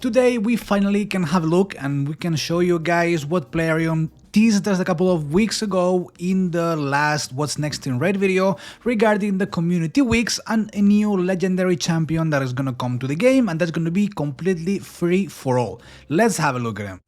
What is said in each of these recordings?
Today we finally can have a look and we can show you guys what Plarium teased us a couple of weeks ago in the last What's Next in Red video regarding the community weeks and a new legendary champion that is gonna come to the game, and that's gonna be completely free for all. Let's have a look at him.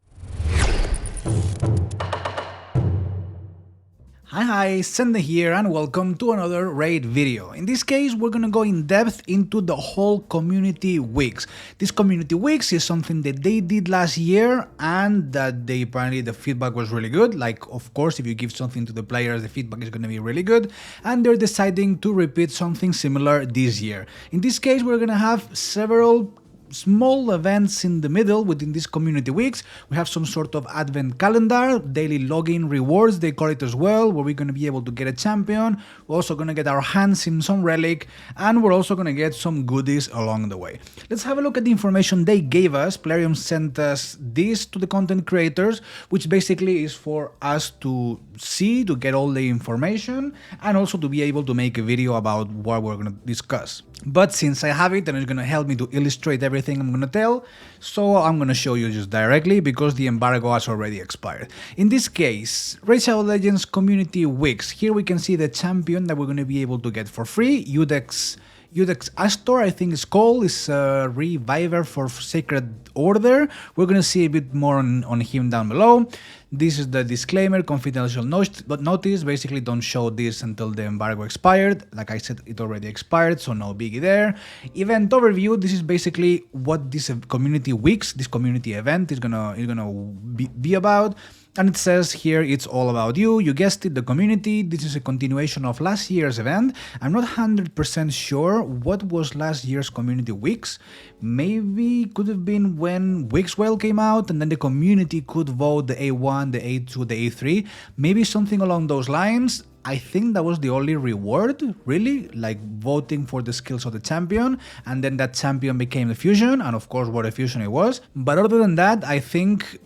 Hi, Senda here and welcome to another raid video. In this case, we're gonna go in depth into the whole community weeks. This community weeks is something that they did last year and that apparently the feedback was really good. Like, of course, if you give something to the players, the feedback is gonna be really good, and they're deciding to repeat something similar this year. In this case, we're gonna have several small events in the middle within these community weeks. We have some sort of advent calendar, daily login rewards they call it as well, where we're going to be able to get a champion. We're also going to get our hands in some relic, and we're also going to get some goodies along the way. Let's have a look at the information they gave us. Plarium sent us this to the content creators, which basically is for us to see, to get all the information, and also to be able to make a video about what we're going to discuss. But since I have it and it's going to help me to illustrate everything I'm going to tell, so I'm going to show you just directly because the embargo has already expired. In this case, Raid Shadow Legends Community Weeks. Here we can see the champion that we're going to be able to get for free. IUDEX Artor, I think it's called, is a reviver for Sacred Order. We're going to see a bit more on him down below. This is the disclaimer, confidential notice. Basically, don't show this until the embargo expired. Like I said, it already expired, so no biggie there. Event overview. This is basically what this community weeks, this community event is gonna be about. And it says here it's all about you. You guessed it, the community. This is a continuation of last year's event. I'm not 100% sure what was last year's community weeks. Maybe could have been when Wixwell came out and then the community could vote the A1, the A2, the A3. Maybe something along those lines. I think that was the only reward, really, like voting for the skills of the champion, and then that champion became the fusion, and of course what a fusion it was. But other than that, I think,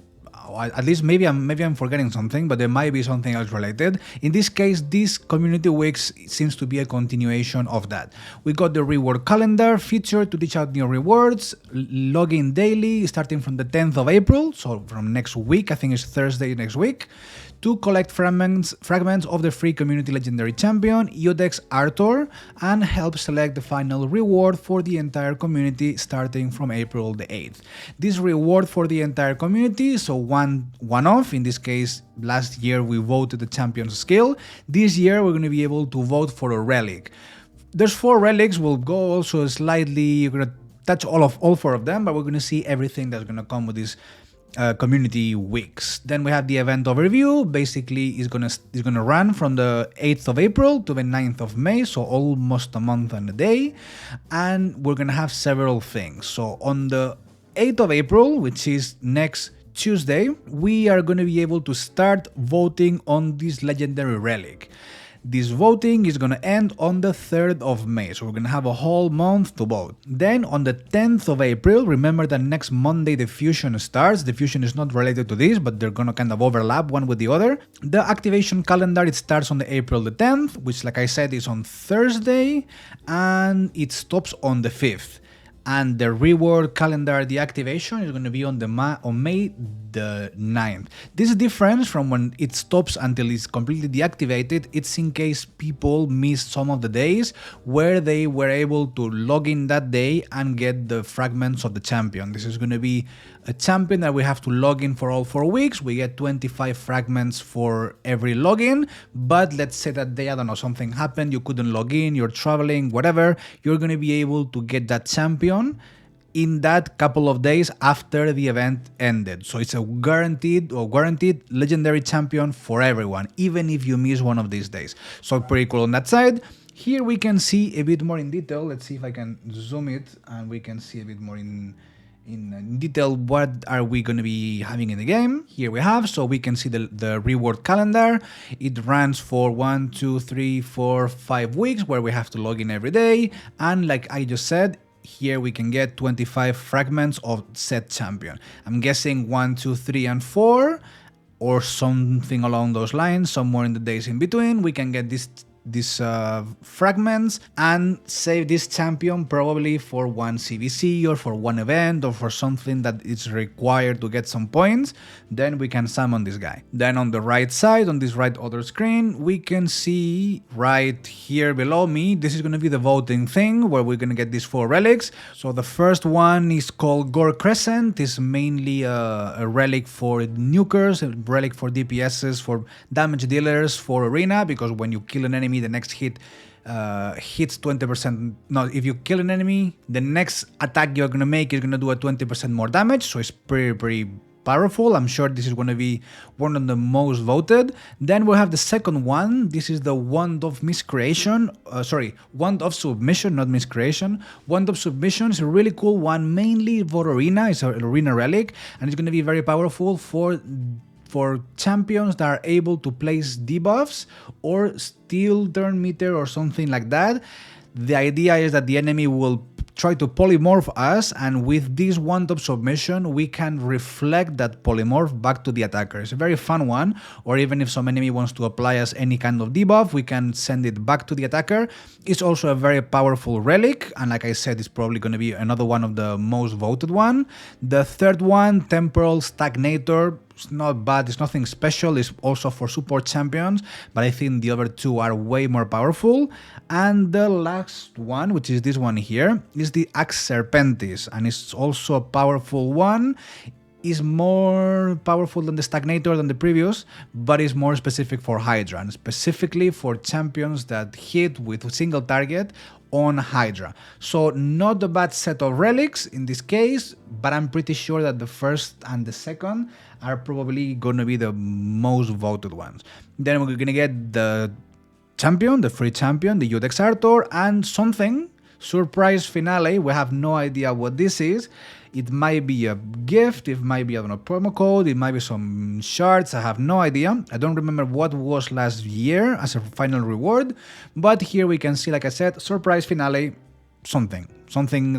at least maybe I'm forgetting something, but there might be something else related. In this case, this community weeks seems to be a continuation of that. We got the reward calendar feature to teach out new rewards, login daily starting from the 10th of April, so from next week, I think it's Thursday next week, to collect fragments of the free community legendary champion, IUDEX ARTOR, and help select the final reward for the entire community starting from April the 8th. This reward for the entire community, so one-off, in this case, last year we voted the champion's skill. This year we're going to be able to vote for a relic. There's 4 relics, we'll go also slightly, we're going to touch all 4 of them, but we're going to see everything that's going to come with this community weeks. Then we have the event overview. Basically is gonna run from the 8th of April to the 9th of May, so almost a month and a day, and we're gonna have several things. So on the 8th of April, which is next Tuesday, we are going to be able to start voting on this legendary relic. This voting is going to end on the 3rd of May, so we're going to have a whole month to vote. Then on the 10th of April, remember that next Monday the fusion starts. The fusion is not related to this, but they're going to kind of overlap one with the other. The activation calendar, it starts on the April the 10th, which, like I said, is on Thursday, and it stops on the 5th. And the reward calendar deactivation is going to be on May the 9th. This difference from when it stops until it's completely deactivated, it's in case people missed some of the days where they were able to log in that day and get the fragments of the champion. This is going to be a champion that we have to log in for all 4 weeks. We get 25 fragments for every login, but let's say that day, I don't know, something happened, you couldn't log in, you're traveling, whatever, you're going to be able to get that champion in that couple of days after the event ended. So it's a guaranteed legendary champion for everyone, even if you miss one of these days. So pretty cool on that side. Here we can see a bit more in detail. Let's see if I can zoom it and we can see a bit more in detail what are we going to be having in the game. Here we have, so we can see the reward calendar. It runs for 1, 2, 3, 4, 5 weeks where we have to log in every day, and like I just said, here we can get 25 fragments of said champion. I'm guessing 1, 2, 3, and 4, or something along those lines, somewhere in the days in between, we can get this these fragments and save this champion probably for one CVC or for one event or for something that is required to get some points. Then we can summon this guy. Then on the right side, on this right other screen, we can see right here below me, this is going to be the voting thing where we're going to get these 4 relics. So the first one is called Gore Crescent. It's mainly a relic for nukers, a relic for DPSs, for damage dealers, for arena, because when you kill an enemy, the next hit hits 20%. No, if you kill an enemy, the next attack you're going to make is going to do a 20% more damage, so it's pretty powerful. I'm sure this is going to be one of the most voted. Then we have the second one. This is the Wand of Miscreation. Wand of Submission, not Miscreation. Wand of Submission is a really cool one, mainly for arena. It's an arena relic, and it's going to be very powerful for champions that are able to place debuffs or steal turn meter or something like that. The idea is that the enemy will try to polymorph us, and with this Wand of Submission we can reflect that polymorph back to the attacker. It's a very fun one, or even if some enemy wants to apply us any kind of debuff, we can send it back to the attacker. It's also a very powerful relic, and like I said, it's probably going to be another one of the most voted one. The third one, Temporal Stagnator. It's not bad, it's nothing special, it's also for support champions, but I think the other two are way more powerful. And the last one, which is this one here, is the Axe Serpentis, and it's also a powerful one. Is more powerful than the Stagnator than the previous, but is more specific for Hydra, and specifically for champions that hit with a single target on Hydra. So not a bad set of relics in this case, but I'm pretty sure that the first and the second are probably going to be the most voted ones. Then we're going to get the champion, the free champion, the IUDEX ARTOR, and something, surprise finale. We have no idea what this is. It might be a gift, it might be, I don't know, promo code, it might be some shards, I have no idea. I don't remember what was last year as a final reward, but here we can see, like I said, surprise finale, something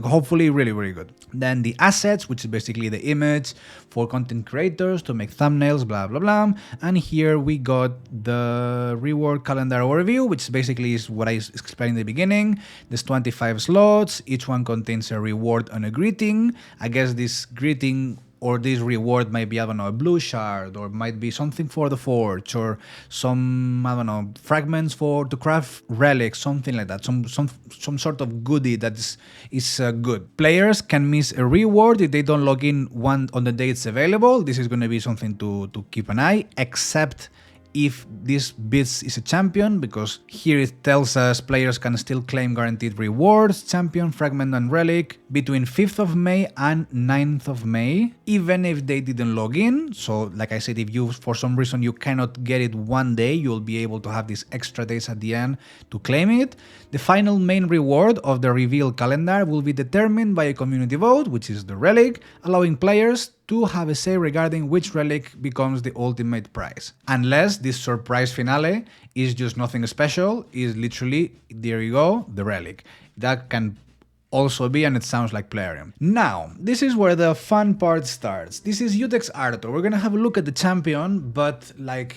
hopefully really good. Then the assets, which is basically the image for content creators to make thumbnails, blah blah blah. And here we got the reward calendar overview, which basically is what I explained in the beginning. There's 25 slots, each one contains a reward and a greeting. I guess this greeting or this reward might be, I don't know, a blue shard, or might be something for the forge, or some, I don't know, fragments to craft relics, something like that, some sort of goodie that is good. Players can miss a reward if they don't log in on the day it's available. This is going to be something to keep an eye, except if this bits is a champion, because here it tells us players can still claim guaranteed rewards, champion, fragment and relic between 5th of May and 9th of May, even if they didn't log in. So like I said, if you for some reason you cannot get it one day, you'll be able to have these extra days at the end to claim it. The final main reward of the reveal calendar will be determined by a community vote, which is the relic, allowing players to have a say regarding which relic becomes the ultimate prize. Unless this surprise finale is just nothing special, is literally, there you go, the relic. That can also be, and it sounds like Plarium. Now, this is where the fun part starts. This is IUDEX ARTOR. We're gonna have a look at the champion, but like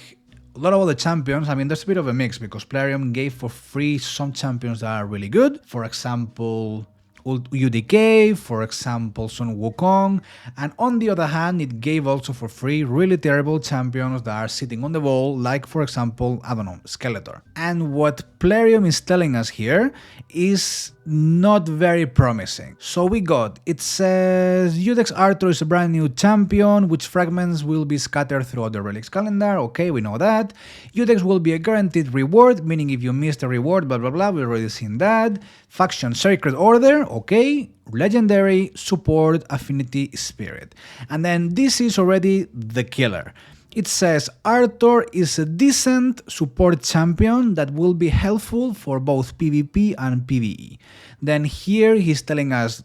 a lot of other champions, I mean, there's a bit of a mix, because Plarium gave for free some champions that are really good. For example, UDK, for example, Sun Wukong, and on the other hand, it gave also for free really terrible champions that are sitting on the wall, like for example, I don't know, Skeletor. And what Plarium is telling us here is not very promising. So we got, it says IUDEX ARTOR is a brand new champion, which fragments will be scattered throughout the relics calendar. Okay, we know that. IUDEX will be a guaranteed reward, meaning if you miss the reward, blah blah blah, we've already seen that. Faction Sacred Order, okay. Legendary, Support, Affinity, Spirit. And then this is already the killer. It says ARTOR is a decent support champion that will be helpful for both PvP and PvE. Then here he's telling us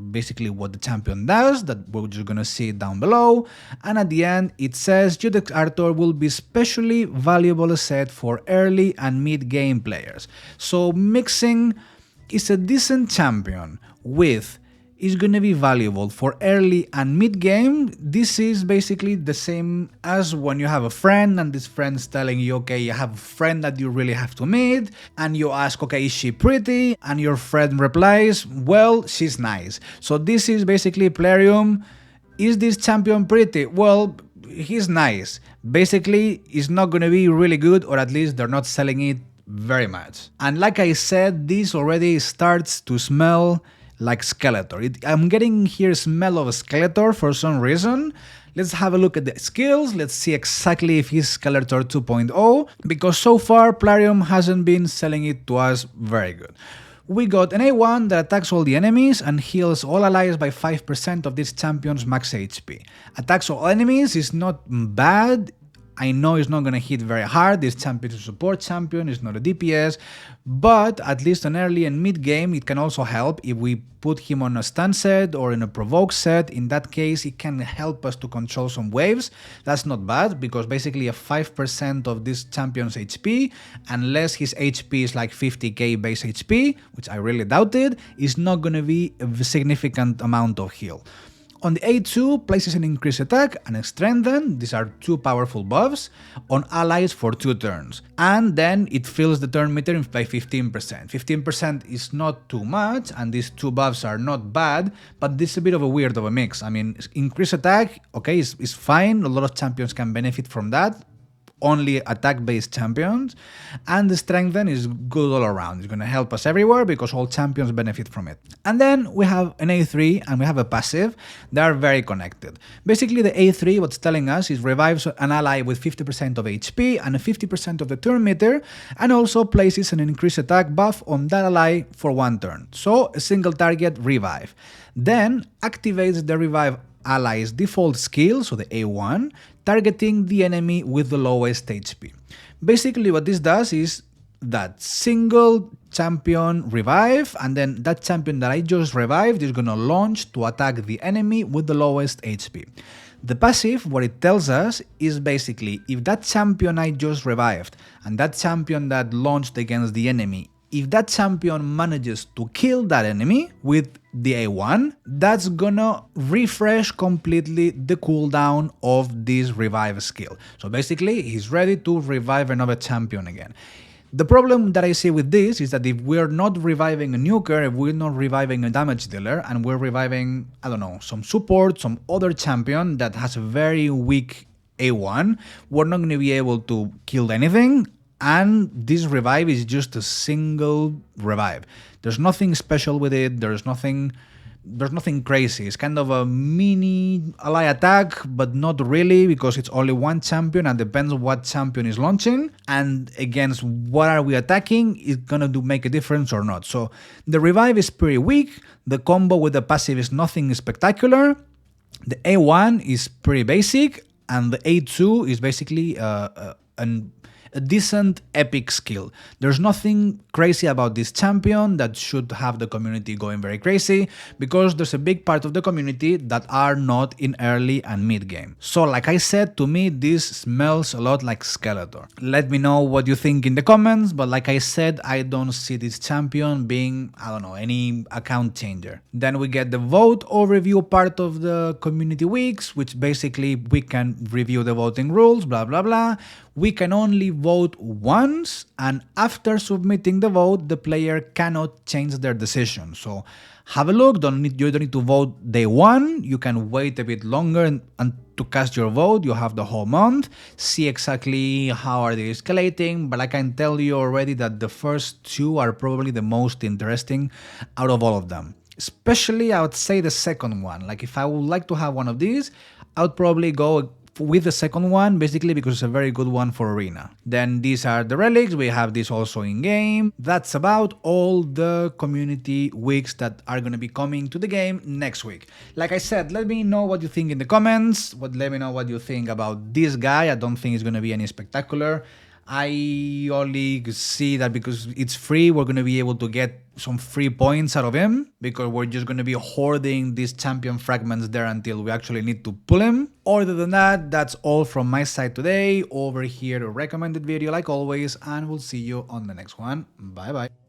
basically what the champion does, that we're just gonna see it down below. And at the end it says IUDEX ARTOR will be especially valuable asset for early and mid-game players. So mixing is a decent champion with is going to be valuable for early and mid game. This is basically the same as when you have a friend and this friend's telling you, okay, you have a friend that you really have to meet, and you ask, okay, is she pretty? And your friend replies, well, she's nice. So this is basically Plarium. Is this champion pretty? Well, he's nice. Basically, it's not going to be really good, or at least they're not selling it very much. And like I said, this already starts to smell like Skeletor. I'm getting here smell of Skeletor for some reason. Let's have a look at the skills. Let's see exactly if he's Skeletor 2.0, because so far Plarium hasn't been selling it to us very good. We got an A1 that attacks all the enemies and heals all allies by 5% of this champion's max HP. Attacks all enemies is not bad. I know it's not going to hit very hard, this champion is a support champion, it's not a DPS, but at least on early and mid game it can also help if we put him on a stun set or in a provoke set. In that case it can help us to control some waves. That's not bad, because basically a 5% of this champion's HP, unless his HP is like 50k base HP, which I really doubt it, is not going to be a significant amount of heal. On the A2, places an increased attack and a strengthen, these are two powerful buffs, on allies for 2 turns. And then it fills the turn meter by 15%. 15% is not too much, and these two buffs are not bad, but this is a bit of a weird of a mix. I mean, increased attack, okay, is fine, a lot of champions can benefit from that. Only attack-based champions, and the strengthen is good all around. It's going to help us everywhere because all champions benefit from it. And then we have an A3 and we have a passive. They are very connected. Basically the A3, what's telling us is revives an ally with 50% of HP and a 50% of the turn meter, and also places an increased attack buff on that ally for 1 turn. So a single target revive. Then activates the revive ally's default skill, so the A1, targeting the enemy with the lowest HP. Basically what this does is that single champion revive, and then that champion that I just revived is gonna launch to attack the enemy with the lowest HP. The passive, what it tells us is basically if that champion I just revived and that champion that launched against the enemy, if that champion manages to kill that enemy with the A1, that's gonna refresh completely the cooldown of this revive skill. So basically, he's ready to revive another champion again. The problem that I see with this is that if we're not reviving a nuker, if we're not reviving a damage dealer, and we're reviving, I don't know, some support, some other champion that has a very weak A1, we're not gonna be able to kill anything. And this revive is just a single revive. There's nothing special with it, there's nothing crazy. It's kind of a mini ally attack, but not really, because it's only one champion and depends on what champion is launching and against what are we attacking, it's gonna make a difference or not. So the revive is pretty weak, the combo with the passive is nothing spectacular, the A1 is pretty basic, and the A2 is basically a decent epic skill. There's nothing crazy about this champion that should have the community going very crazy, because there's a big part of the community that are not in early and mid game. So like I said, to me this smells a lot like Skeletor. Let me know what you think in the comments, but like I said, I don't see this champion being, I don't know, any account changer. Then we get the vote overview part of the community weeks, which basically we can review the voting rules, blah blah blah. We can only vote once, and after submitting the vote, the player cannot change their decision. So have a look, you don't need to vote day one, you can wait a bit longer and to cast your vote, you have the whole month, see exactly how are they escalating, but I can tell you already that the first 2 are probably the most interesting out of all of them. Especially I would say the second one, like if I would like to have one of these, I would probably go with the second one, basically because it's a very good one for arena. Then these are the relics, we have this also in game. That's about all the community weeks that are going to be coming to the game next week. Like I said, let me know what you think in the comments, let me know what you think about this guy. I don't think it's going to be any spectacular. I only see that because it's free, we're going to be able to get some free points out of him, because we're just going to be hoarding these champion fragments there until we actually need to pull him. Other than that, that's all from my side today. Over here, a recommended video like always, and we'll see you on the next one. Bye bye.